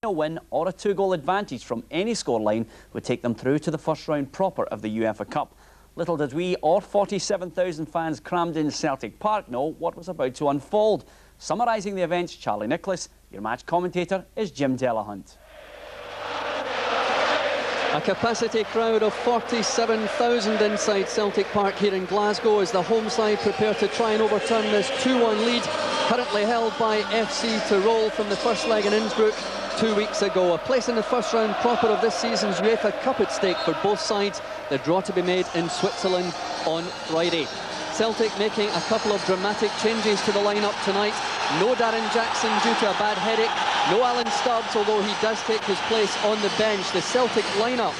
A win or a two-goal advantage from any scoreline would take them through to the first round proper of the UEFA Cup. Little did we or 47,000 fans crammed in Celtic Park know what was about to unfold. Summarising the events, Charlie Nicholas. Your match commentator is Jim Delahunt. A capacity crowd of 47,000 inside Celtic Park here in Glasgow as the home side prepare to try and overturn this 2-1 lead currently held by FC Tirol from the first leg in Innsbruck 2 weeks ago. A place in the first round proper of this season's UEFA Cup at stake for both sides. The draw to be made in Switzerland on Friday. Celtic making a couple of dramatic changes to the lineup tonight. No Darren Jackson due to a bad headache. No Alan Stubbs, although he does take his place on the bench. The Celtic lineup: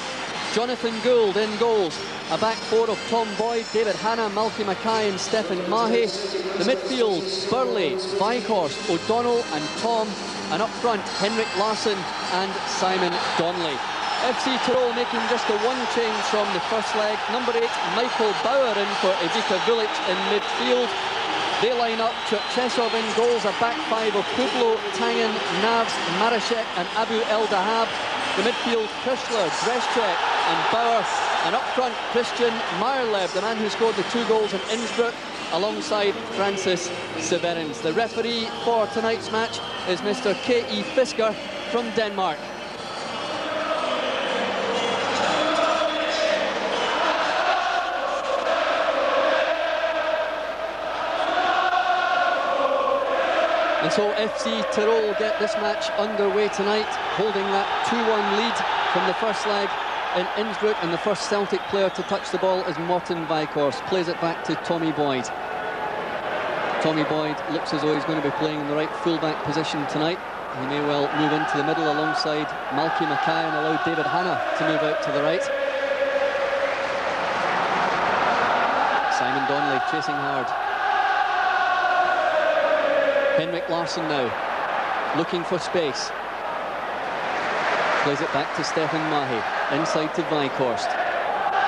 Jonathan Gould in goals. A back four of Tom Boyd, David Hanna, Malky Mackay and Stephen Mahe. The midfield: Burley, Weghorst, O'Donnell and Tom. And up front, Henrik Larsson and Simon Donnelly. FC Tirol making just the one change from the first leg. Number 8, Michael Bauer in for Ivica Vulic in midfield. They line up Cherchesov in goals, a back five of Publo, Tangen, Navs, Marashek and Abu El Dahab. The midfield: Kirschler, Dreschek and Bauer. And up front, Christian Meyerleb, the man who scored the 2 goals in Innsbruck, alongside Francis Severins. The referee for tonight's match is Mr. K.E. Fisker from Denmark. And so FC Tirol get this match underway tonight, holding that 2-1 lead from the first leg in Innsbruck, and the first Celtic player to touch the ball is Morten Weghorst. Plays it back to Tommy Boyd. Tommy Boyd looks as though he's going to be playing in the right full-back position tonight. He may well move into the middle alongside Malky Mackay and allow David Hanna to move out to the right. Simon Donnelly chasing hard. Henrik Larsson now, looking for space. Plays it back to Stephen Mahe, inside to Weghorst.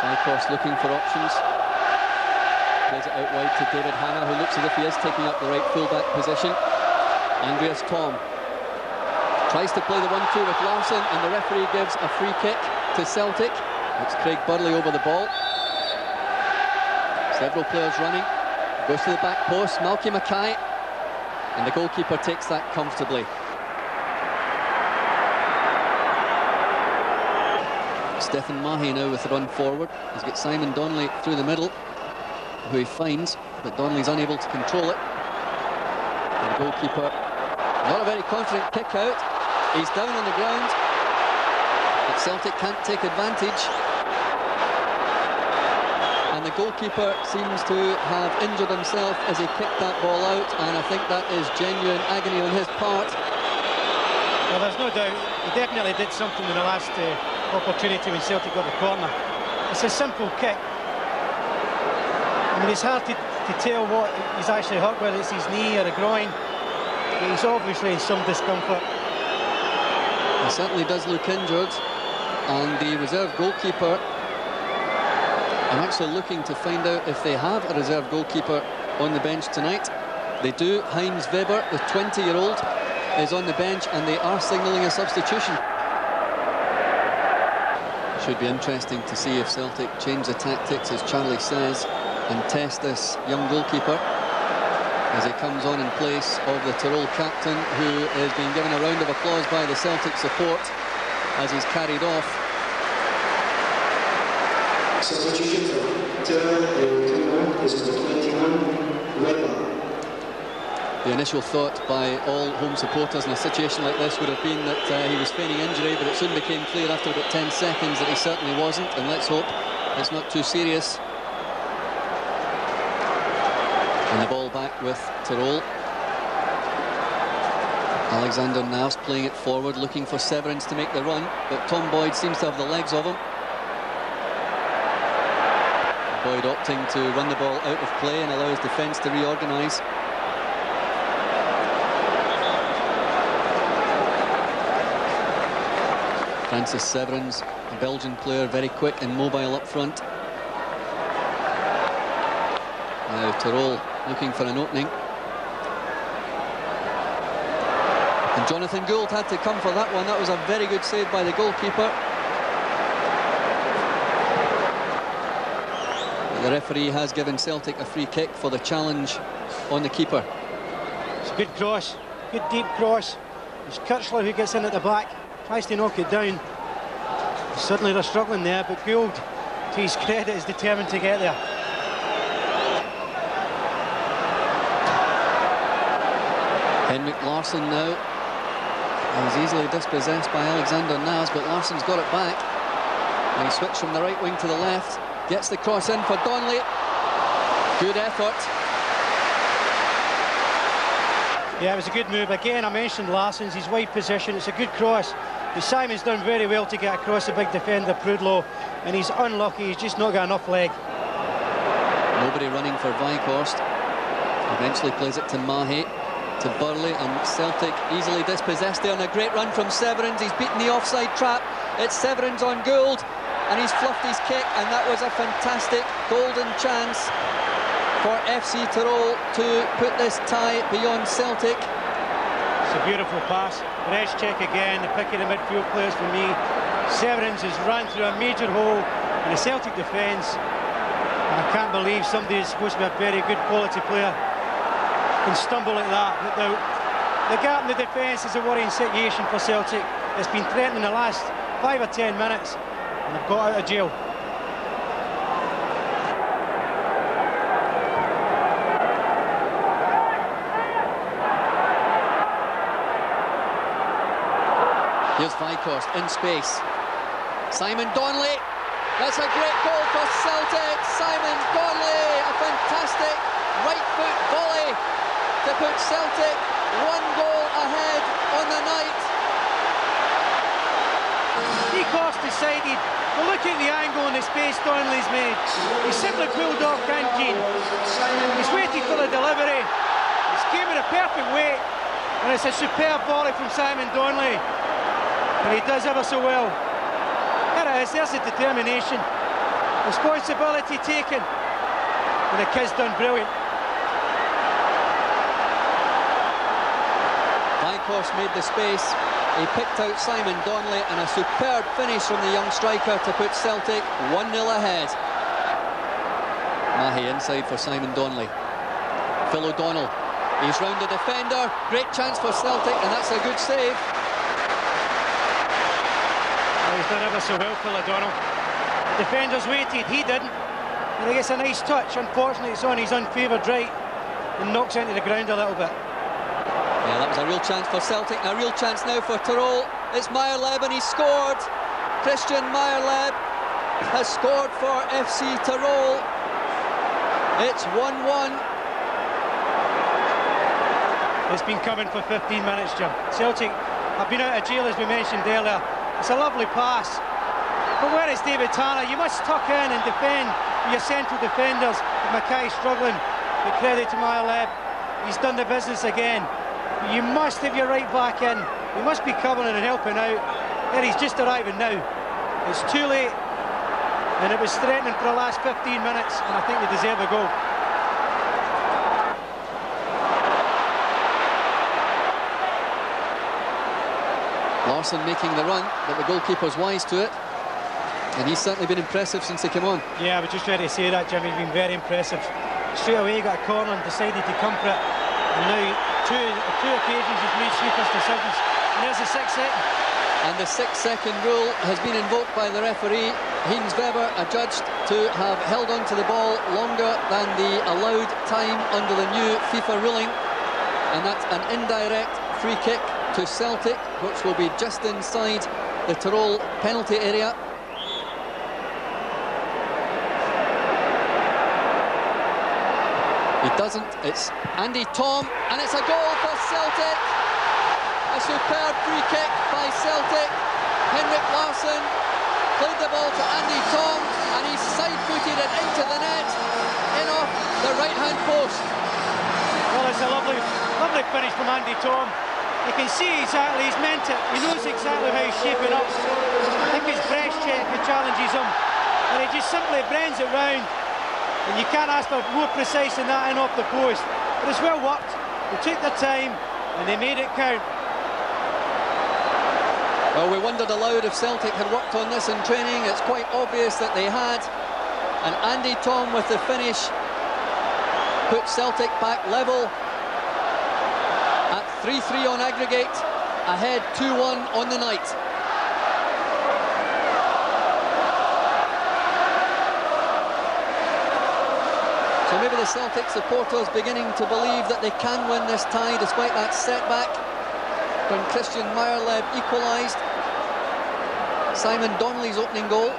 Weghorst looking for options. Plays it out wide to David Hanna, who looks as if he is taking up the right full-back position. Andreas Thom tries to play the 1-2 with Larsson, and the referee gives a free kick to Celtic. It's Craig Burley over the ball. Several players running. Goes to the back post, Malky Mackay. And the goalkeeper takes that comfortably. Stephen Mahe now with the run forward. He's got Simon Donnelly through the middle, who he finds, but Donnelly's unable to control it. And the goalkeeper, not a very confident kick out. He's down on the ground, but Celtic can't take advantage. And the goalkeeper seems to have injured himself as he kicked that ball out, and I think that is genuine agony on his part. Well, there's no doubt he definitely did something in the last opportunity when Celtic got the corner. It's a simple kick. I mean, it's hard to tell what he's actually hurt, whether it's his knee or a groin. But he's obviously in some discomfort. He certainly does look injured, and the reserve goalkeeper, I'm actually looking to find out if they have a reserve goalkeeper on the bench tonight. They do. Heinz Weber, the 20-year-old, is on the bench, and they are signalling a substitution. Should be interesting to see if Celtic change the tactics, as Charlie says, and test this young goalkeeper as he comes on in place of the Tirol captain, who is being given a round of applause by the Celtic support as he's carried off. Substitution for Tirol is number 21, Weber. The initial thought by all home supporters in a situation like this would have been that he was feigning injury, but it soon became clear after about 10 seconds that he certainly wasn't, and let's hope it's not too serious. And the ball back with Tirol. Alexander Navs playing it forward, looking for Severins to make the run, but Tom Boyd seems to have the legs of him. Boyd opting to run the ball out of play and allow his defence to reorganise. Francis Severins, a Belgian player, very quick and mobile up front. Now Tirol looking for an opening. And And Jonathan Gould had to come for that one. That was a very good save by the goalkeeper. The referee has given Celtic a free kick for the challenge on the keeper. It's a good cross, good deep cross. It's Kirchler who gets in at the back, tries to knock it down. Suddenly they're struggling there, but Gould, to his credit, is determined to get there. Henrik Larsson now. He's easily dispossessed by Alexander Naz, but Larsson's got it back. And he switched from the right wing to the left. Gets the cross in for Donnelly. Good effort. Yeah, it was a good move. Again, I mentioned Larsson's, his wide position. It's a good cross. But Simon's done very well to get across the big defender, Prudlow. And he's unlucky, he's just not got enough leg. Nobody running for Weghorst. Eventually plays it to Mahé, to Burley, and Celtic easily dispossessed there. And a great run from Severins. He's beaten the offside trap. It's Severins on Gould. And he's fluffed his kick, and that was a fantastic golden chance for FC Tirol to put this tie beyond Celtic. It's a beautiful pass. Brezcek again, the pick of the midfield players for me. Severins has run through a major hole in the Celtic defence. And I can't believe somebody who's supposed to be a very good quality player can stumble like that. But the gap in the defence is a worrying situation for Celtic. It's been threatened in the last 5 or 10 minutes. And they've got out of jail. Here's Weghorst in space. Simon Donnelly. That's a great goal for Celtic. Simon Donnelly, a fantastic right foot volley to put Celtic 1 goal ahead on the night. Weghorst decided to look at the angle and the space Donnelly's made. He simply pulled off Cantine. He's waiting for the delivery. He's given it a perfect weight, and it's a superb volley from Simon Donnelly. And he does ever so well. There it is, there's the determination. Responsibility taken. And the kid's done brilliant. Weghorst made the space. He picked out Simon Donnelly, and a superb finish from the young striker to put Celtic 1-0 ahead. Mahé inside for Simon Donnelly. Phil O'Donnell. He's round the defender. Great chance for Celtic, and that's a good save. He's done ever so well, Phil O'Donnell. The defender's waited, he didn't. And he gets a nice touch. Unfortunately, it's on his unfavoured right and knocks into the ground a little bit. Yeah, that was a real chance for Celtic, and a real chance now for Tirol. It's Meyerleb, and he scored. Christian Meyerleb has scored for FC Tirol. It's 1-1. It's been coming for 15 minutes, Jim. Celtic have been out of jail, as we mentioned earlier. It's a lovely pass. But where is David Tanner? You must tuck in and defend your central defenders. Mackay's struggling, but credit to Meyerleb. He's done the business again. But you must have your right back in. You must be covering and helping out. There he's just arriving now. It's too late. And it was threatening for the last 15 minutes, and I think they deserve a goal. Larsson making the run, but the goalkeeper's wise to it. And he's certainly been impressive since he came on. Yeah, I was just ready to say that, Jimmy. He's been very impressive. Straight away he got a corner and decided to come for it. And now two occasions he's made sweepers decisions. And there's the 6 second. And the 6-second rule has been invoked by the referee. Heinz Weber adjudged to have held on to the ball longer than the allowed time under the new FIFA ruling. And that's an indirect free kick to Celtic, which will be just inside the Tirol penalty area. He doesn't. It's Andy Tom, and it's a goal for Celtic. A superb free kick by Celtic. Henrik Larsson played the ball to Andy Tom, and he side-footed it into the net, in off the right-hand post. Well, it's a lovely finish from Andy Tom. You can see exactly, he's meant it. He knows exactly how he's shaping up. I think it's Brezcek who challenges him, and he just simply bends it round. And you can't ask for more precise than that in off the post. But it's well worked. They took their time, and they made it count. Well, we wondered aloud if Celtic had worked on this in training. It's quite obvious that they had. And Andy Tom with the finish put Celtic back level at 3-3 on aggregate, ahead 2-1 on the night. So maybe the Celtic supporters beginning to believe that they can win this tie despite that setback when Christian Meyerleb equalised. Simon Donnelly's opening goal.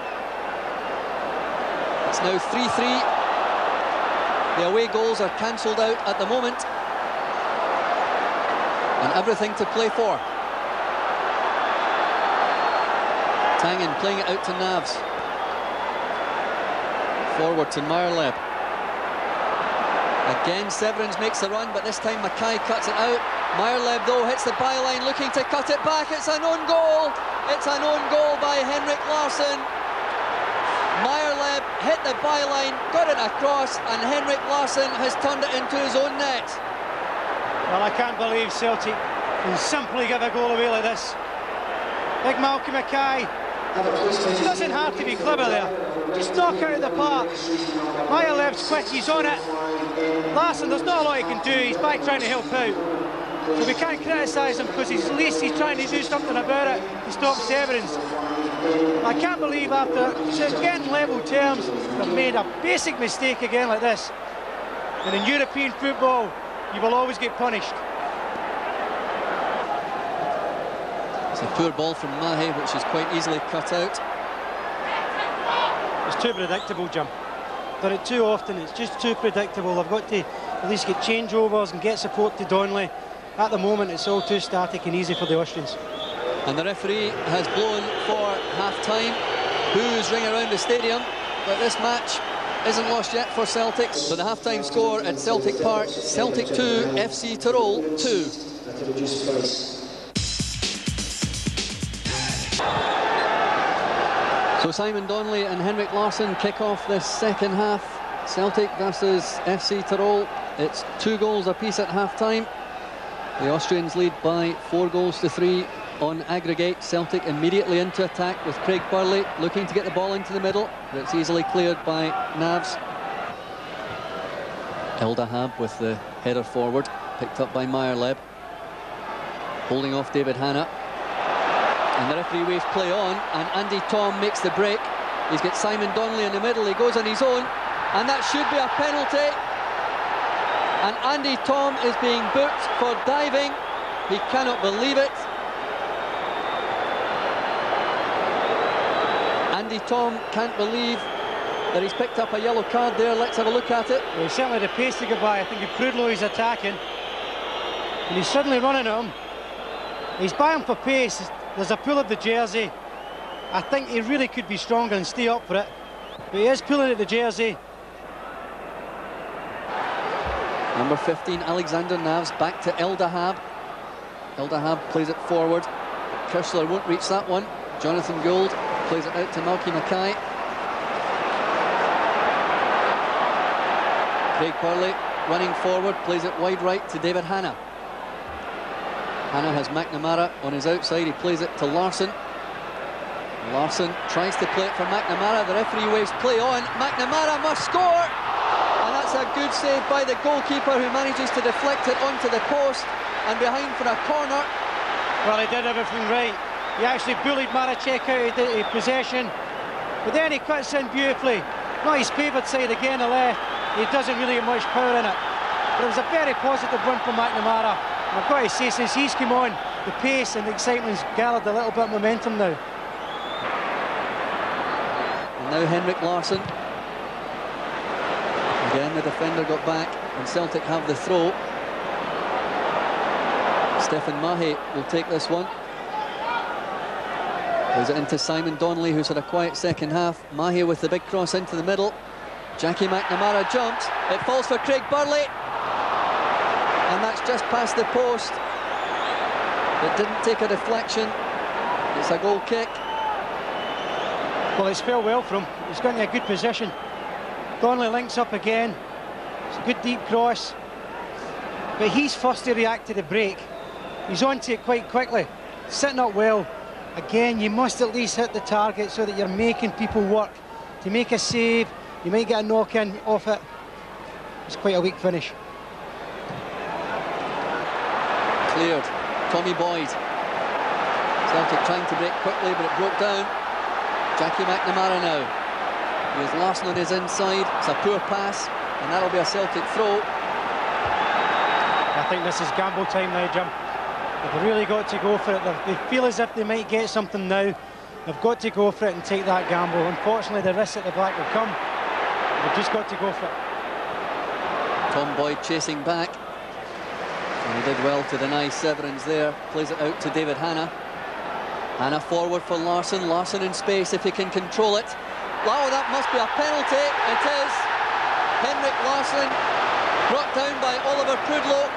It's now 3-3. The away goals are cancelled out at the moment. And everything to play for. Tangen playing it out to Navs. Forward to Meyerleb. Again, Severins makes the run, but this time Mackay cuts it out. Meyerleb, though, hits the byline, looking to cut it back. It's an own goal. It's an own goal by Henrik Larsson. Meyerleb hit the byline, got it across, and Henrik Larsson has turned it into his own net. Well, I can't believe Celtic can simply give a goal away like this. Big Malcolm Mackay. It doesn't have to be clever there. Just knock it out of the park. Meyerleb's quick, he's on it. Larsson, there's not a lot he can do. He's back trying to help out. So we can't criticise him because at least he's trying to do something about it to stop Severins. I can't believe after getting level terms, they've made a basic mistake again like this. And in European football, you will always get punished. It's a poor ball from Mahe, which is quite easily cut out. It's too predictable, Jim. Done it too often, it's just too predictable. I've got to at least get changeovers and get support to Donnelly. At the moment, it's all too static and easy for the Austrians. And the referee has blown for half-time. Boos ring around the stadium, but this match isn't lost yet for Celtic. So the half-time score at Celtic Park, Celtic 2, FC Tirol 2. So Simon Donnelly and Henrik Larsson kick off this second half. Celtic versus FC Tirol. It's 2 goals apiece at half-time. The Austrians lead by 4 goals to 3 on aggregate. Celtic immediately into attack with Craig Burley looking to get the ball into the middle, but it's easily cleared by Navs. El Dahab with the header forward, picked up by Meyerleb, holding off David Hanna. And the referee waves play on, and Andy Tom makes the break. He's got Simon Donnelly in the middle, he goes on his own, and that should be a penalty. And Andy Tom is being booked for diving. He cannot believe it. Andy Tom can't believe that he's picked up a yellow card there. Let's have a look at it. Well, he's certainly the pace to go by. I think if Prudlow is attacking, and he's suddenly running at him. He's by him for pace. There's a pull of the jersey. I think he really could be stronger and stay up for it. But he is pulling at the jersey. Number 15, Alexander Navs, back to El Dahab. El Dahab plays it forward. Kirschler won't reach that one. Jonathan Gould plays it out to Malky Mackay. Craig Burley running forward, plays it wide right to David Hanna. Hanna has McNamara on his outside, he plays it to Larsson. Larsson tries to play it for McNamara, the referee waves play on. McNamara must score! And that's a good save by the goalkeeper, who manages to deflect it onto the post and behind for a corner. Well, he did everything right. He actually bullied Maracek out of possession, but then he cuts in beautifully. Not his favoured side again, the left. He doesn't really have much power in it. But it was a very positive run from McNamara. And I've got to say, since he's come on, the pace and the excitement's gathered a little bit of momentum now. And now Henrik Larsson. Again, the defender got back, and Celtic have the throw. Stefan Mahe will take this one. Plays it into Simon Donnelly, who's had a quiet second half. Mahe with the big cross into the middle. Jackie McNamara jumps. It falls for Craig Burley. And that's just past the post. It didn't take a deflection. It's a goal kick. Well, it's fell well from him. He's got in a good position. Donnelly links up again. It's a good deep cross. But he's first to react to the break. He's on to it quite quickly. Sitting up well. again, you must at least hit the target so that you're making people work. To make a save, you might get a knock-in off it. It's quite a weak finish. Cleared. Tommy Boyd. Celtic trying to break quickly, but it broke down. Jackie McNamara now. Here's Larson on his inside. It's a poor pass, and that'll be a Celtic throw. I think this is gamble time now, Jim. They've really got to go for it. They feel as if they might get something now. They've got to go for it and take that gamble. Unfortunately, the risk at the back will come. They've just got to go for it. Tom Boyd chasing back. And he did well to deny Severins there. Plays it out to David Hanna. Hanna forward for Larson. Larson in space if he can control it. Oh, that must be a penalty. It is. Henrik Larsson brought down by Oliver Prudlow,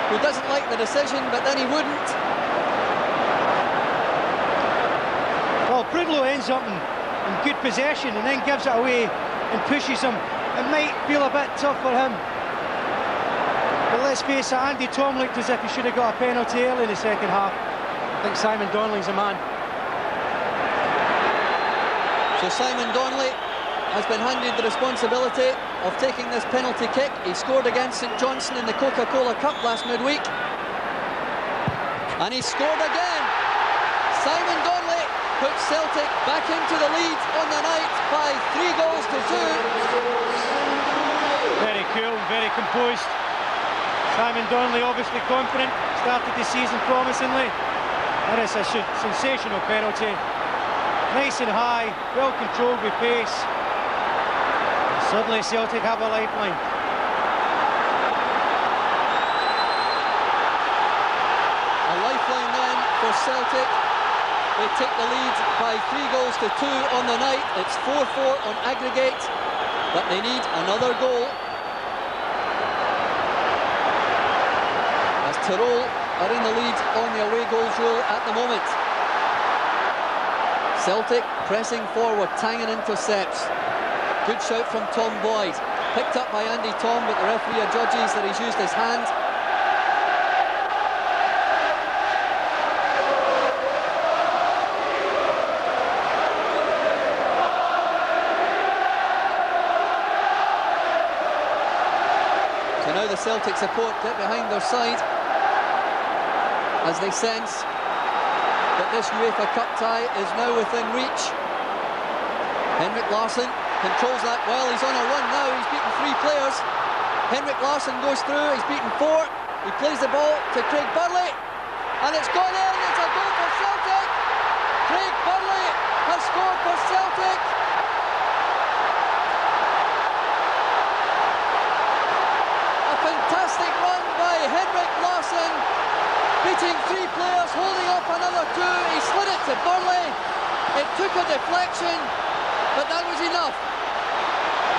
who doesn't like the decision, but then he wouldn't. Well, Prudlow ends up in good possession and then gives it away and pushes him. It might feel a bit tough for him. But let's face it, Andy Tom looked as if he should have got a penalty early in the second half. I think Simon Donnelly's the man. So Simon Donnelly has been handed the responsibility of taking this penalty kick. He scored against St Johnstone in the Coca-Cola Cup last midweek. And he scored again. Simon Donnelly puts Celtic back into the lead on the night by 3 goals to 2. Very cool, very composed. Simon Donnelly obviously confident, started the season promisingly. And it's a sensational penalty. Nice and high, well controlled with pace. Suddenly Celtic have a lifeline. A lifeline then for Celtic. They take the lead by 3 goals to 2 on the night. It's 4-4 on aggregate, but they need another goal. As Tirol are in the lead on the away goals rule at the moment. Celtic pressing forward, Tangen intercepts. Good shout from Tom Boyd. Picked up by Andy Tom, but the referee adjudges that he's used his hand. So now the Celtic support get behind their side as they sense that this UEFA Cup tie is now within reach. Henrik Larsson controls that well. He's on a run now. He's beaten 3 players. Henrik Larsson goes through. He's beaten 4. He plays the ball to Craig Burley, and it's gone in. It's a goal for Celtic. Craig Burley has scored for Celtic. A fantastic run by Henrik Larsson, beating 3 players, holding up another 2. He slid it to Burley. It took a deflection, but that was enough.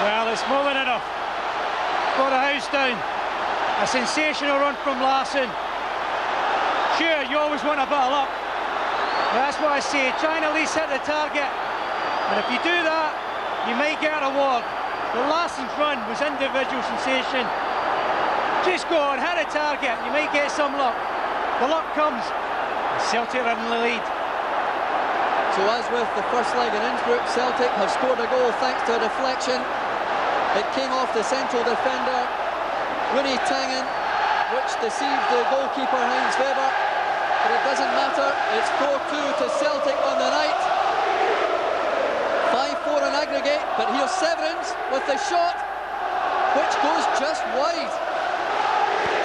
Well, it's more than enough. Got a house down. A sensational run from Larsson. Sure, you always want a bit of luck. But that's what I say, try and at least hit the target. And if you do that, you might get a reward. But Larsson's run was individual sensation. Just go on, hit a target, you might get some luck. The luck comes. Celtic are in the lead. So as with the first leg in Innsbruck, Celtic have scored a goal thanks to a deflection. It came off the central defender, Winnie Tangen, which deceived the goalkeeper Heinz Weber. But it doesn't matter, it's 4-2 to Celtic on the night. 5-4 on aggregate, but here's Severins with the shot, which goes just wide.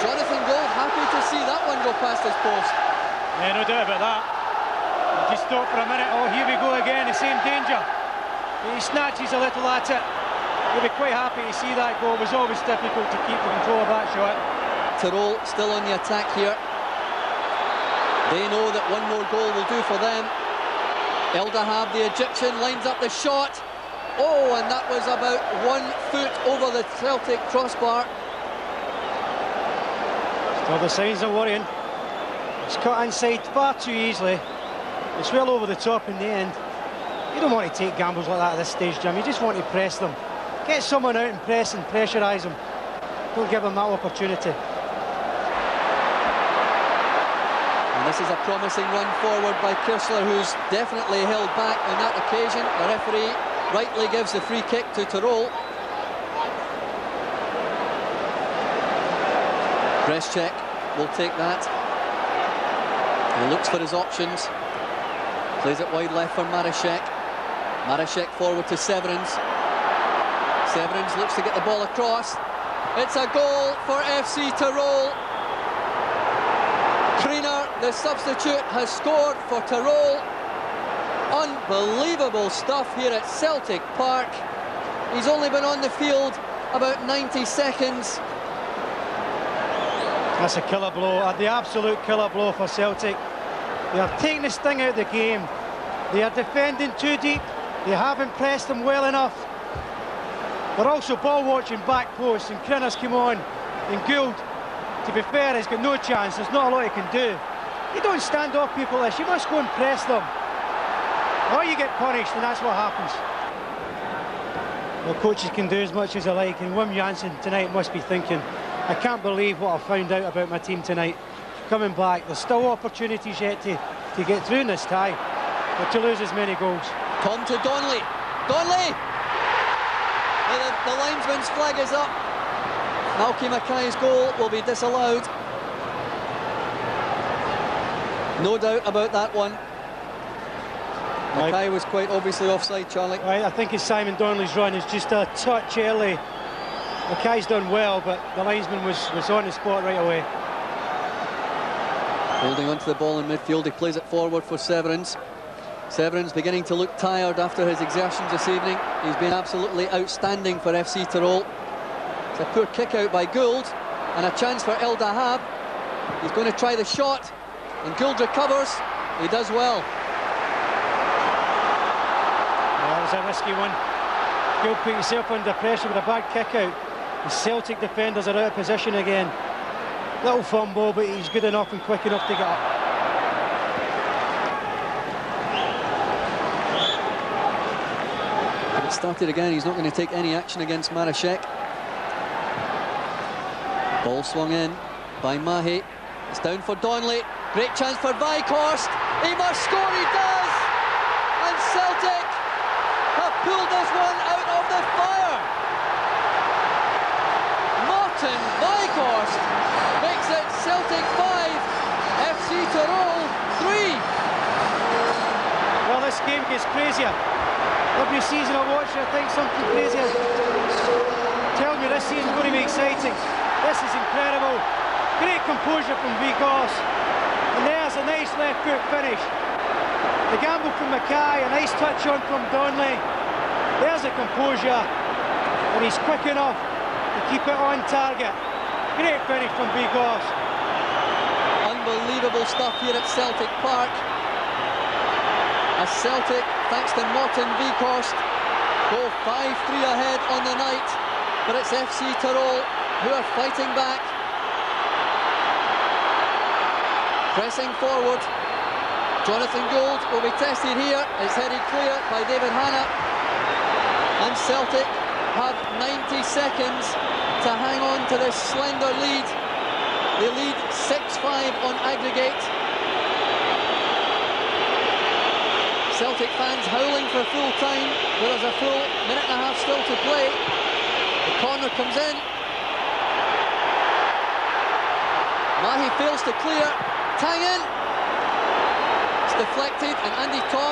Jonathan Gold happy to see that one go past his post. Yeah, no doubt about that. He just stopped for a minute. Oh, here we go again, the same danger. He snatches a little at it. He'll be quite happy to see that goal. It was always difficult to keep the control of that shot. Tirol still on the attack here. They know that one more goal will do for them. Eldahab, the Egyptian, lines up the shot. Oh, and that was about 1 foot over the Celtic crossbar. Still the signs of worrying. It's cut inside far too easily. It's well over the top in the end. You don't want to take gambles like that at this stage, Jim. You just want to press them. Get someone out and press and pressurise them. Don't give them that opportunity. And This is a promising run forward by Kirsler, who's definitely held back on that occasion. The referee rightly gives the free kick to Tirol. Breschek will take that. He looks for his options. Plays it wide left for Marashek. Marashek forward to Severins. Severins looks to get the ball across. It's a goal for FC Tirol. Kriener, the substitute, has scored for Tirol. Unbelievable stuff here at Celtic Park. He's only been on the field about 90 seconds. That's a killer blow, the absolute killer blow for Celtic. They are taking the sting out of the game. They are defending too deep. They haven't pressed them well enough. They're also ball watching back post, and Kriener's come on. And Gould, to be fair, has got no chance. There's not a lot he can do. You don't stand off people like this. You must go and press them, or you get punished, and that's what happens. Well, coaches can do as much as they like, and Wim Jansen tonight must be thinking, I can't believe what I found out about my team tonight. Coming back, there's still opportunities yet to get through in this tie, but to lose as many goals. Tom to Donnelly. Donnelly! The linesman's flag is up. Malky Mackay's goal will be disallowed. No doubt about that one. Mackay was quite obviously offside, Charlie. Right, I think it's Simon Donnelly's run is just a touch early. Mackay's done well, but the linesman was on the spot right away. Holding onto the ball in midfield, he plays it forward for Severins. Severins beginning to look tired after his exertions this evening. He's been absolutely outstanding for FC Tirol. It's a poor kick out by Gould, and a chance for El Dahab. He's going to try the shot, and Gould recovers. He does well. That was a risky one. Gould put himself under pressure with a bad kick out. The Celtic defenders are out of position again. Little fumble, but he's good enough and quick enough to get up. It started again. He's not going to take any action against Marashek. Ball swung in by Mahi. It's down for Donnelly. Great chance for Weighorst. He must score, he does! And Celtic have pulled this one out of the fire. Martin Weighorst makes it Celtic 5, FC Tirol 3. Well, this game gets crazier. Every season I watch it, I think something crazier. Tell me this season's going to be exciting. This is incredible. Great composure from Weighorst. And there's a nice left foot finish. The gamble from Mackay, a nice touch on from Donnelly. There's the composure. And he's quick enough to keep it on target. Great finish from Weighorst. Unbelievable stuff here at Celtic Park. As Celtic, thanks to Martin Weighorst, go 5-3 ahead on the night. But it's FC Tirol who are fighting back. Pressing forward. Jonathan Gould will be tested here. It's headed clear by David Hanna. And Celtic have 90 seconds to hang on to this slender lead. They lead 6-5 on aggregate. Celtic fans howling for full time, but there's a full minute and a half still to play. The corner comes in. Mahi fails to clear. Tang in. It's deflected, and Andy Tom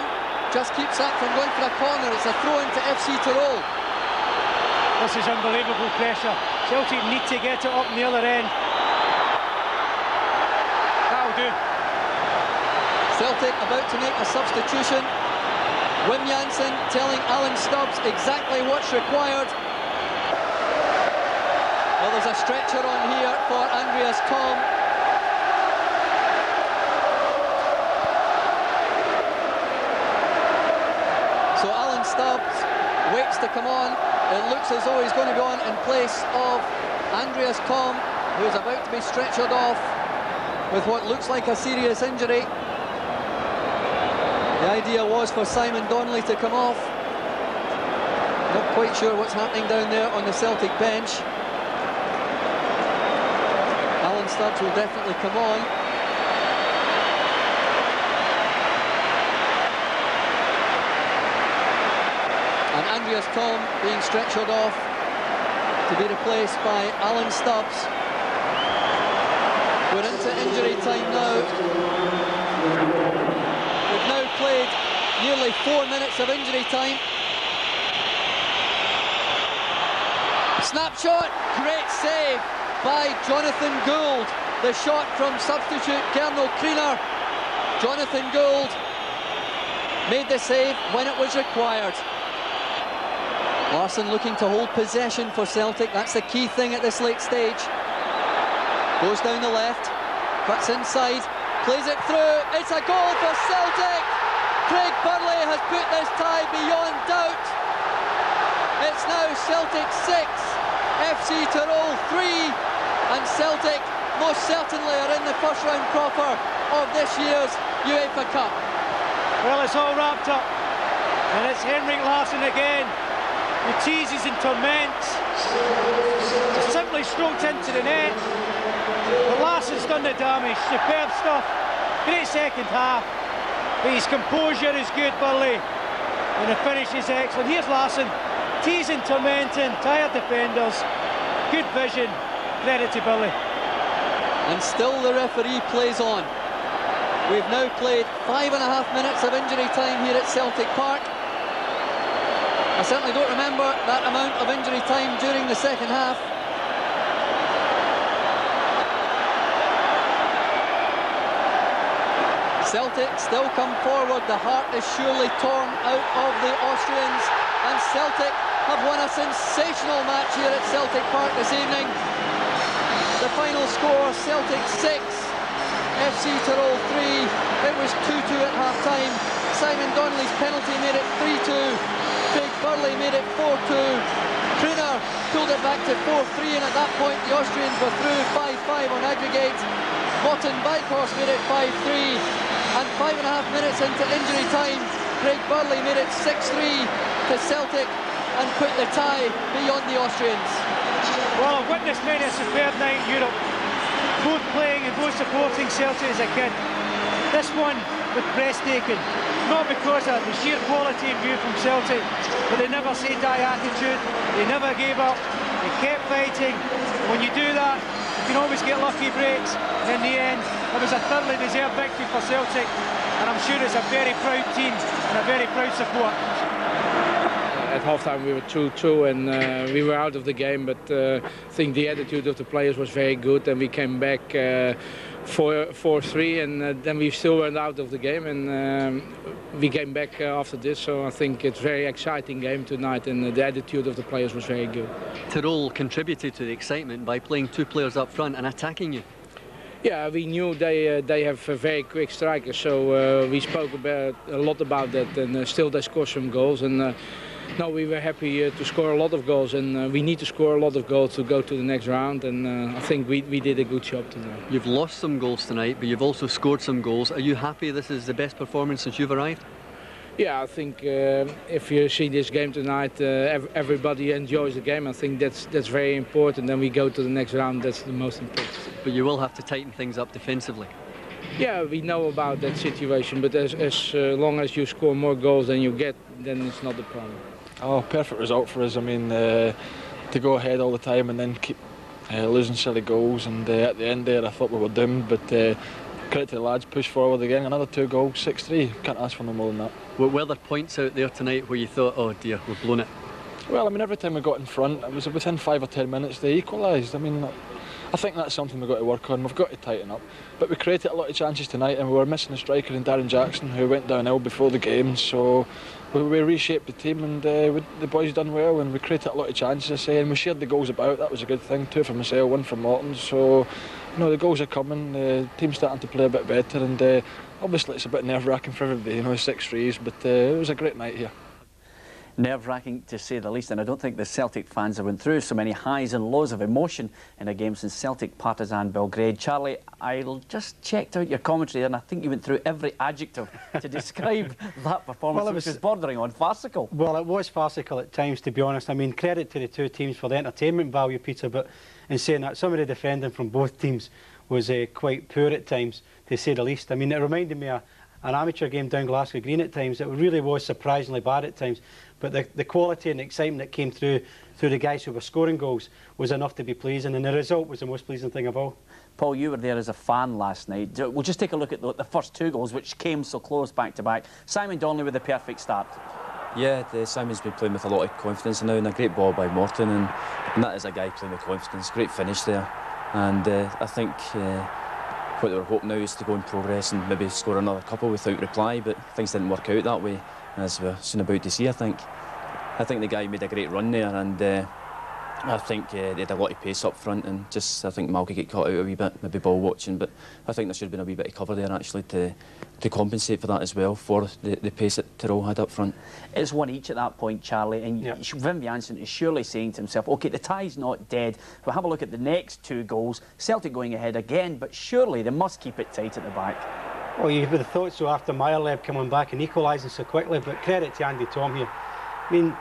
just keeps that from going for a corner. It's a throw into FC Tirol. This is unbelievable pressure. Celtic need to get it up in the other end. That'll do. Celtic about to make a substitution. Wim Jansen telling Alan Stubbs exactly what's required. Well, there's a stretcher on here for Andreas Tom. So Alan Stubbs waits to come on. It looks as though he's going to go on in place of Andreas Tom, who is about to be stretchered off with what looks like a serious injury. The idea was for Simon Donnelly to come off. Not quite sure what's happening down there on the Celtic bench. Alan Stubbs will definitely come on. Andreas Thom being stretchered off to be replaced by Alan Stubbs. We're into injury time now. We've now played nearly 4 minutes of injury time. Snapshot, great save by Jonathan Gould. The shot from substitute Gernot Kriener. Jonathan Gould made the save when it was required. Larsson looking to hold possession for Celtic. That's the key thing at this late stage. Goes down the left, cuts inside, plays it through. It's a goal for Celtic. Craig Burley has put this tie beyond doubt. It's now Celtic 6, FC Tirol 3, and Celtic most certainly are in the first round proper of this year's UEFA Cup. Well, it's all wrapped up, and it's Henrik Larsson again. He teases and torments. Just simply stroked into the net. But Larsson's done the damage. Superb stuff. Great second half. But his composure is good, Burley. And the finish is excellent. Here's Larsson. Teasing, tormenting, tired defenders. Good vision. Credit to Burley. And still the referee plays on. We've now played 5.5 minutes of injury time here at Celtic Park. I certainly don't remember that amount of injury time during the second half. Celtic still come forward. The heart is surely torn out of the Austrians, and Celtic have won a sensational match here at Celtic Park this evening. The final score, Celtic 6, FC Tirol 3. It was 2-2 at half-time. Simon Donnelly's penalty made it 3-2. Craig Burley made it 4-2. Kriener pulled it back to 4-3, and at that point the Austrians were through 5-5 on aggregate. Morten Bijkhorst made it 5-3, and 5.5 minutes into injury time, Craig Burley made it 6-3 to Celtic and put the tie beyond the Austrians. Well, I've witnessed many a superb night in Europe, both playing and both supporting Celtic as a kid. This one was breathtaking, not because of the sheer quality of view from Celtic, but they never say die attitude, they never gave up, they kept fighting. When you do that, you can always get lucky breaks. In the end, it was a thoroughly deserved victory for Celtic, and I'm sure it's a very proud team and a very proud support. At half-time we were 2-2 and we were out of the game, but I think the attitude of the players was very good, and we came back 4-3, and then we still went out of the game, and we came back after this, so I think it's a very exciting game tonight, and the attitude of the players was very good. Tirol contributed to the excitement by playing two players up front and attacking you. Yeah, we knew they have a very quick strikers, so we spoke a lot about that, and still they scored some goals, and no, we were happy to score a lot of goals, and we need to score a lot of goals to go to the next round, and I think we did a good job tonight. You've lost some goals tonight, but you've also scored some goals. Are you happy this is the best performance since you've arrived? Yeah, I think if you see this game tonight, everybody enjoys the game. I think that's very important. Then we go to the next round. That's the most important. But you will have to tighten things up defensively. Yeah, we know about that situation. But as long as you score more goals than you get, then it's not a problem. Oh, perfect result for us. I mean, to go ahead all the time and then keep losing silly goals. And at the end there, I thought we were doomed. But credit to the lads, push forward again. Another 2 goals, 6-3. Can't ask for no more than that. Were there points out there tonight where you thought, oh dear, we've blown it? Well, I mean, every time we got in front, it was within 5 or 10 minutes they equalised. I mean, I think that's something we've got to work on. We've got to tighten up. But we created a lot of chances tonight, and we were missing a striker in Darren Jackson, who went downhill before the game. So we reshaped the team, and the boys done well, and we created a lot of chances, I say, and we shared the goals about. That was a good thing. 2 from myself, 1 from Morton. So, you know, the goals are coming. The team's starting to play a bit better, and obviously it's a bit nerve-wracking for everybody, you know, 6-3s, but it was a great night here. Nerve-wracking to say the least, and I don't think the Celtic fans have went through so many highs and lows of emotion in a game since Celtic Partizan Belgrade. Charlie, I just checked out your commentary and I think you went through every adjective to describe that performance, which was bordering on farcical. Well, it was farcical at times, to be honest. I mean, credit to the two teams for the entertainment value, Peter, but in saying that, some of the defending from both teams was quite poor at times, to say the least. I mean, it reminded me of an amateur game down Glasgow Green at times. It really was surprisingly bad at times. But the quality and excitement that came through the guys who were scoring goals was enough to be pleasing, and the result was the most pleasing thing of all. Paul, you were there as a fan last night. We'll just take a look at the first two goals, which came so close back to back. Simon Donnelly with the perfect start. Yeah, Simon's been playing with a lot of confidence now, and a great ball by Morton, and that is a guy playing with confidence. Great finish there, and I think what they were hoping now is to go and progress and maybe score another couple without reply, but things didn't work out that way, as we're soon about to see. I think the guy made a great run there, and I think they had a lot of pace up front, and just I think Malky got caught out a wee bit, maybe ball watching, but I think there should have been a wee bit of cover there actually to compensate for that as well, for the pace that Tirol had up front. It's one each at that point, Charlie, and Wim Jansen is surely saying to himself, OK, the tie's not dead, but have a look at the next two goals. Celtic going ahead again, but surely they must keep it tight at the back. Well, you would have thought so after Meyerleb coming back and equalising so quickly, but credit to Andy Tom here. I mean,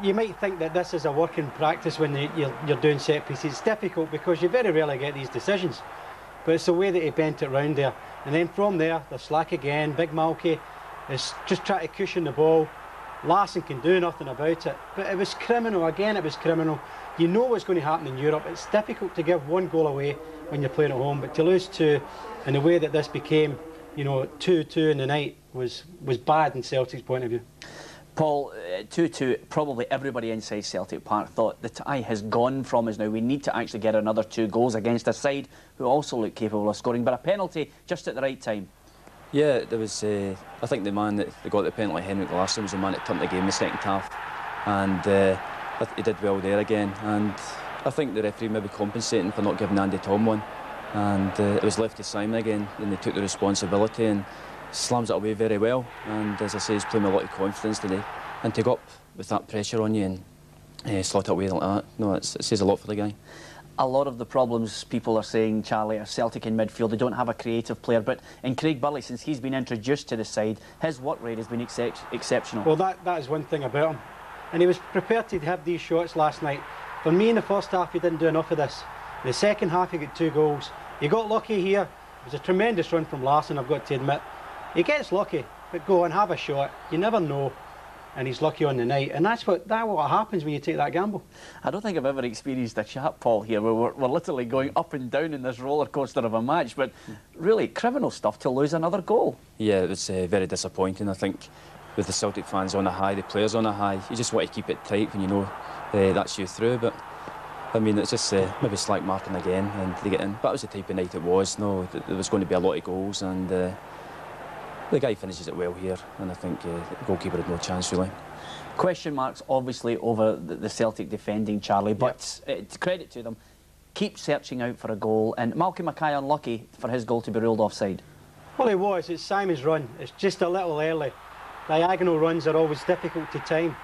you might think that this is a working practice when you're doing set pieces. It's difficult because you very rarely get these decisions, but it's the way that he bent it round there. And then from there, they're slack again. Big Malky is just trying to cushion the ball. Larson can do nothing about it, but it was criminal. Again, it was criminal. You know what's going to happen in Europe. It's difficult to give one goal away when you're playing at home, but to lose two, and the way that this became, you know, 2-2 in the night was bad in Celtic's point of view. Paul, 2-2, probably everybody inside Celtic Park thought the tie has gone from us now. We need to actually get another 2 goals against a side who also look capable of scoring, but a penalty just at the right time. Yeah, there was, I think the man that got the penalty, Henrik Larsson, was the man that turned the game in the second half, and he did well there again, and I think the referee maybe compensating for not giving Andy Tom one, and it was left to Simon again, and they took the responsibility and slams it away very well, and as I say, he's playing with a lot of confidence today, and to go up with that pressure on you and slot it away like that, no, it says a lot for the guy. A lot of the problems people are saying, Charlie, are Celtic in midfield. They don't have a creative player, but in Craig Burley, since he's been introduced to the side, his work rate has been exceptional. Well, that is one thing about him, and he was prepared to have these shots last night. For me, in the first half, he didn't do enough of this. In the second half, he got 2 goals. He got lucky here. It was a tremendous run from Larsson, I've got to admit. He gets lucky, but go and have a shot. You never know, and he's lucky on the night, and that's what happens when you take that gamble. I don't think I've ever experienced a chat, Paul, here where we're literally going up and down in this roller coaster of a match, but really criminal stuff to lose another goal. Yeah, it was very disappointing. I think with the Celtic fans on a high, the players on a high, you just want to keep it tight when you know that's you through, but I mean, it's just maybe slack marking again and they get in. But it was the type of night it was. No, there was going to be a lot of goals, and the guy finishes it well here, and I think the goalkeeper had no chance really. Question marks obviously over the Celtic defending, Charlie, but credit to them, keep searching out for a goal, and Malky Mackay unlucky for his goal to be ruled offside. Well, he was. It's Simon's run. It's just a little early. Diagonal runs are always difficult to time.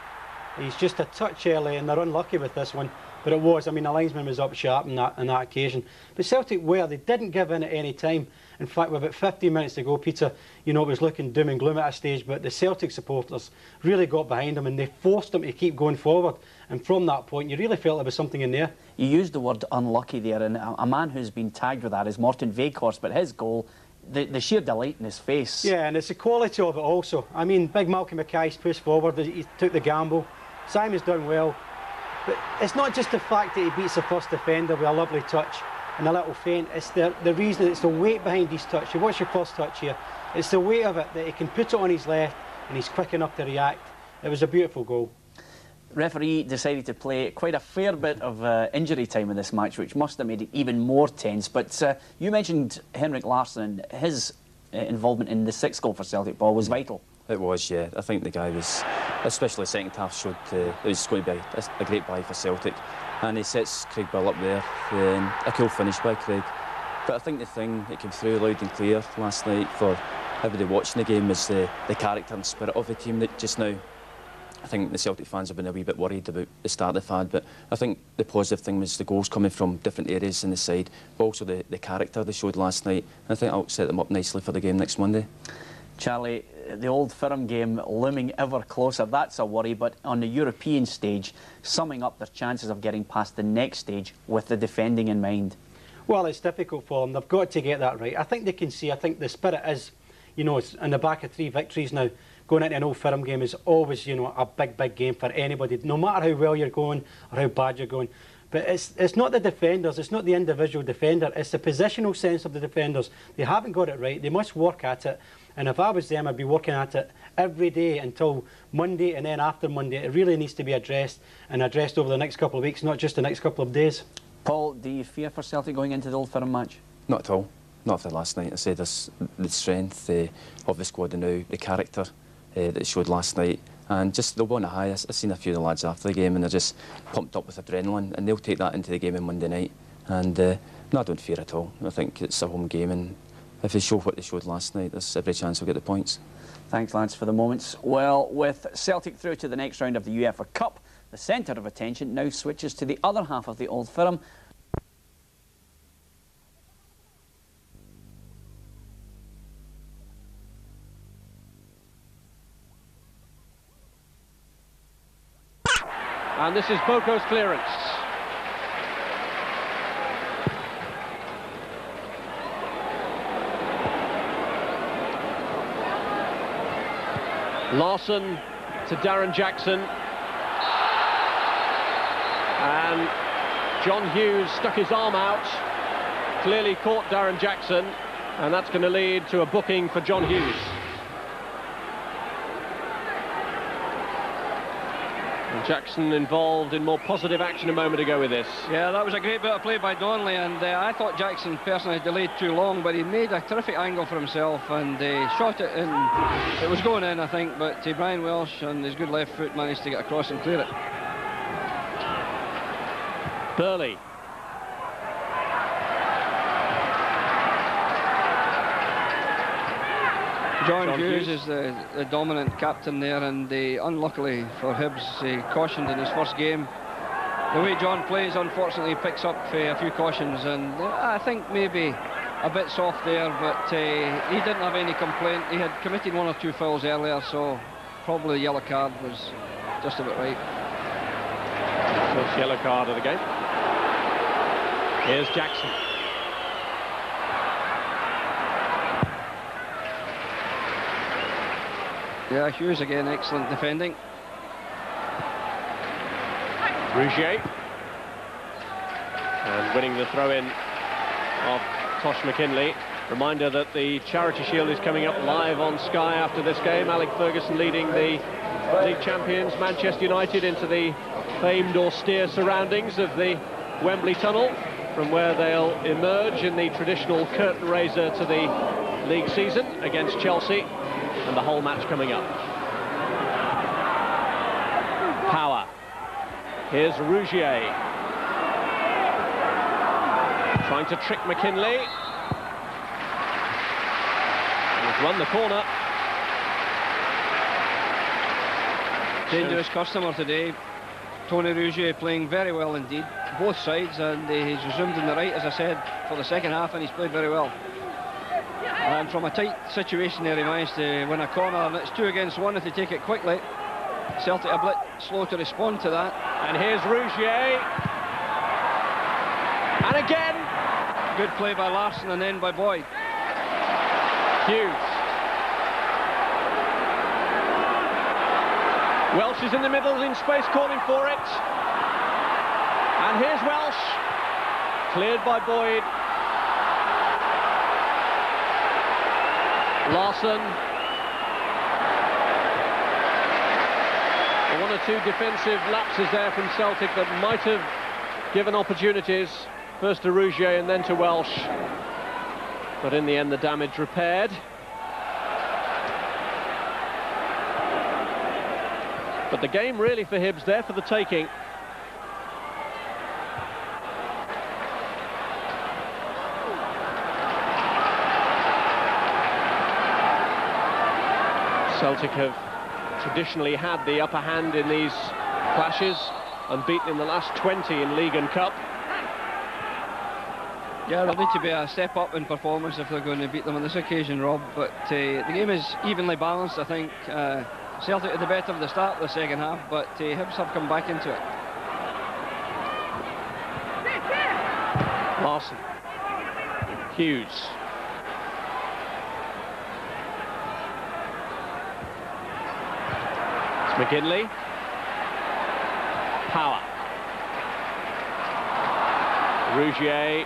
He's just a touch early, and they're unlucky with this one. But it was, I mean, the linesman was up sharp on that occasion. But Celtic they didn't give in at any time. In fact, with about 15 minutes to go, Peter, you know, it was looking doom and gloom at a stage, but the Celtic supporters really got behind him and they forced him to keep going forward. And from that point, you really felt there was something in there. You used the word unlucky there, and a man who's been tagged with that is Morten Weghorst, but his goal, the sheer delight in his face. Yeah, and it's the quality of it also. I mean, big Malky Mackay's pushed forward, he took the gamble. Simon's done well. But it's not just the fact that he beats the first defender with a lovely touch and a little feint. It's the reason, it's the weight behind his touch. You watch your first touch here. It's the weight of it, that he can put it on his left and he's quick enough to react. It was a beautiful goal. Referee decided to play quite a fair bit of injury time in this match, which must have made it even more tense. But you mentioned Henrik Larsson, and his involvement in the 6th goal for Celtic ball was vital. It was, yeah. I think the guy was, especially second half, showed it was going to be a great buy for Celtic. And he sets Craig Bill up there. A cool finish by Craig. But I think the thing that came through loud and clear last night for everybody watching the game was the character and spirit of the team that just now. I think the Celtic fans have been a wee bit worried about the start they've had, but I think the positive thing was the goals coming from different areas in the side, but also the character they showed last night. And I think that'll set them up nicely for the game next Monday. Charlie, the Old Firm game looming ever closer, that's a worry, but on the European stage, summing up their chances of getting past the next stage with the defending in mind. Well, it's difficult for them. They've got to get that right. I think they can see, I think the spirit is, you know, it's in the back of 3 victories now. Going into an Old Firm game is always, you know, a big game for anybody, no matter how well you're going or how bad you're going. But it's not the defenders, it's not the individual defender, it's the positional sense of the defenders. They haven't got it right, they must work at it. And if I was them, I'd be working at it every day until Monday, and then after Monday. It really needs to be addressed, and addressed over the next couple of weeks, not just the next couple of days. Paul, do you fear for Celtic going into the Old Firm match? Not at all. Not after last night. I said there's the strength of the squad now, the character that it showed last night, and just they'll go on a high. I've seen a few of the lads after the game, and they're just pumped up with adrenaline, and they'll take that into the game on Monday night. And no, I don't fear at all. I think it's a home game, and if they show what they showed last night, there's every chance we'll get the points. Thanks, lads, for the moments. Well, with Celtic through to the next round of the UEFA Cup, the centre of attention now switches to the other half of the Old Firm. And this is Boko's clearance. Larson to Darren Jackson. And John Hughes stuck his arm out, clearly caught Darren Jackson, and that's going to lead to a booking for John Hughes. Jackson involved in more positive action a moment ago with this. Yeah, that was a great bit of play by Donnelly, and I thought Jackson personally delayed too long, but he made a terrific angle for himself and shot it in. It was going in, I think, but Brian Welsh on his good left foot managed to get across and clear it. Burley. John Hughes is the dominant captain there, and unluckily for Hibs, cautioned in his first game. The way John plays, unfortunately, picks up a few cautions, and I think maybe a bit soft there, but he didn't have any complaint. He had committed 1 or 2 fouls earlier, so probably the yellow card was just about right. First yellow card of the game. Here's Jackson. Yeah, Hughes again, excellent defending. Rougier. And winning the throw-in of Tosh McKinley. Reminder that the Charity Shield is coming up live on Sky after this game. Alec Ferguson leading the league champions Manchester United into the famed austere surroundings of the Wembley Tunnel, from where they'll emerge in the traditional curtain raiser to the league season against Chelsea. And the whole match coming up. Power. Here's Rougier. Trying to trick McKinley. He's run the corner. Dangerous customer today. Tony Rougier playing very well indeed, both sides, and he's resumed in the right, as I said, for the second half, and he's played very well. And from a tight situation there, he managed to win a corner, and it's 2 against 1 if they take it quickly. Celtic a bit slow to respond to that. And here's Rougier. And again. Good play by Larson and then by Boyd. Hughes. Welsh is in the middle, in space, calling for it. And here's Welsh. Cleared by Boyd. Larson. 1 or 2 defensive lapses there from Celtic that might have given opportunities, first to Rougier and then to Welsh. But in the end, the damage repaired. But the game really for Hibs there for the taking. Celtic have traditionally had the upper hand in these clashes, unbeaten in the last 20 in League and Cup. Yeah, there'll need to be a step up in performance if they're going to beat them on this occasion, Rob, but the game is evenly balanced. I think Celtic are the better of the start of the second half, but Hibs have come back into it. Larson. Hughes. McGinley. Power. Rougier.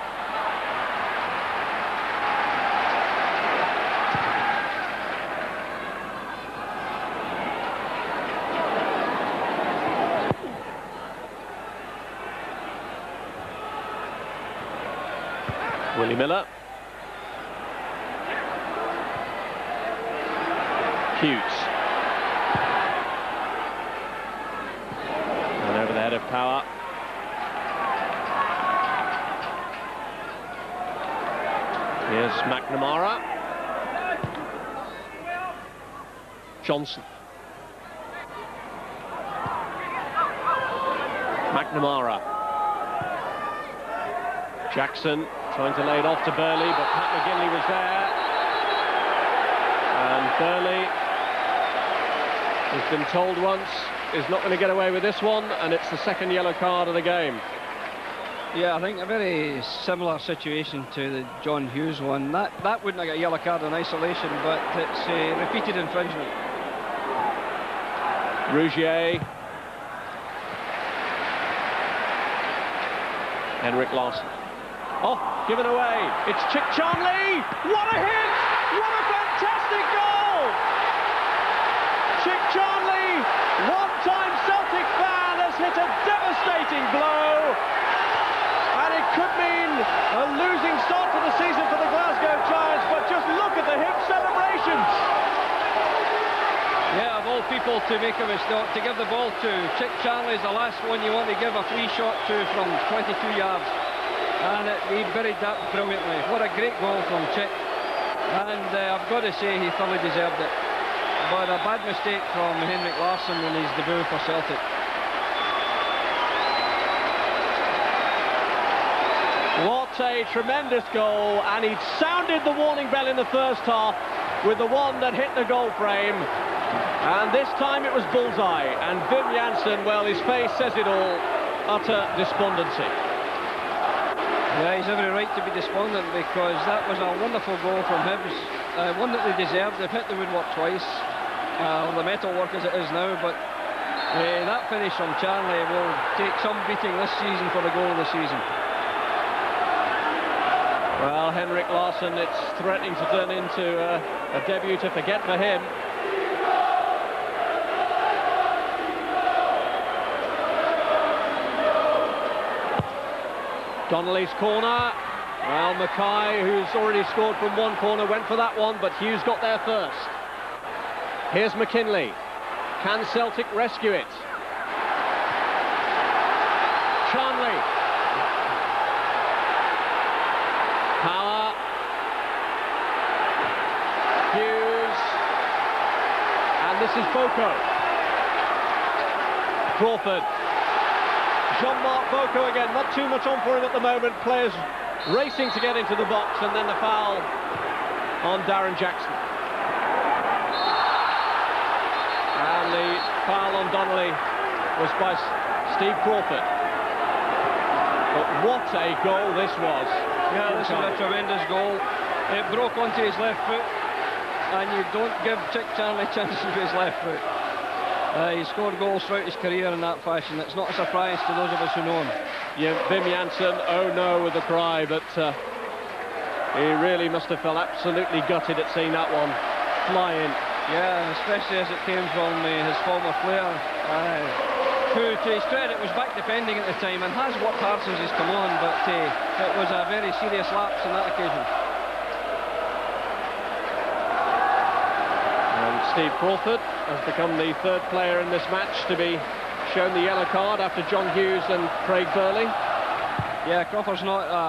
Willie Miller. Hughes. And over the head of Power. Here's McNamara. Johnson. McNamara. Jackson trying to lay it off to Burley, but Pat McGinley was there. And Burley has been told once is not going to get away with this one, and it's the second yellow card of the game. Yeah, I think a very similar situation to the John Hughes one. That wouldn't have got a yellow card in isolation, but it's repeated infringement. Rougier. Henrik Larsson. Oh, given away. It's Chick Charnley. What a hit! What a fantastic goal! Chick Charnley, one-time Celtic fan, has hit a devastating blow. And it could mean a losing start to the season for the Glasgow Giants, but just look at the hip celebrations. Yeah, of all people to make of a start, to give the ball to Chick Charnley is the last one you want to give a free shot to from 22 yards. And he buried that brilliantly. What a great goal from Chick. And I've got to say he thoroughly deserved it. But a bad mistake from Henrik Larsson in his debut for Celtic. What a tremendous goal, and he'd sounded the warning bell in the first half with the one that hit the goal frame. And this time it was bullseye, and Wim Jansen, well, his face says it all, utter despondency. Yeah, he's every right to be despondent, because that was a wonderful goal from Hibs, one that they deserved. They've hit the woodwork twice, the metal work as it is now, but that finish from Charnley will take some beating this season for the goal of the season. Well, Henrik Larsson, it's threatening to turn into a debut to forget for him. Donnelly's corner. Well, Mackay, who's already scored from one corner, went for that one, but Hughes got there first. Here's McKinley. Can Celtic rescue it? Charnley. Power. Hughes. And this is Boko. Crawford. Jean-Marc Boko again, not too much on for him at the moment. Players racing to get into the box, and then the foul on Darren Jackson. And the foul on Donnelly was by Steve Crawford. But what a goal this was. Yeah, this is a tremendous goal. It broke onto his left foot, and you don't give Chick Charnley chances with his left foot. He scored goals throughout his career in that fashion. It's not a surprise to those of us who know him. Yeah, Wim Jansen, oh no with the cry, but he really must have felt absolutely gutted at seeing that one fly in. Yeah, especially as it came from his former player, who, to his credit, was back defending at the time and has worked hard since he's come on, but it was a very serious lapse on that occasion. And Steve Crawford has become the third player in this match to be shown the yellow card after John Hughes and Craig Burley. Yeah, Crawford's not a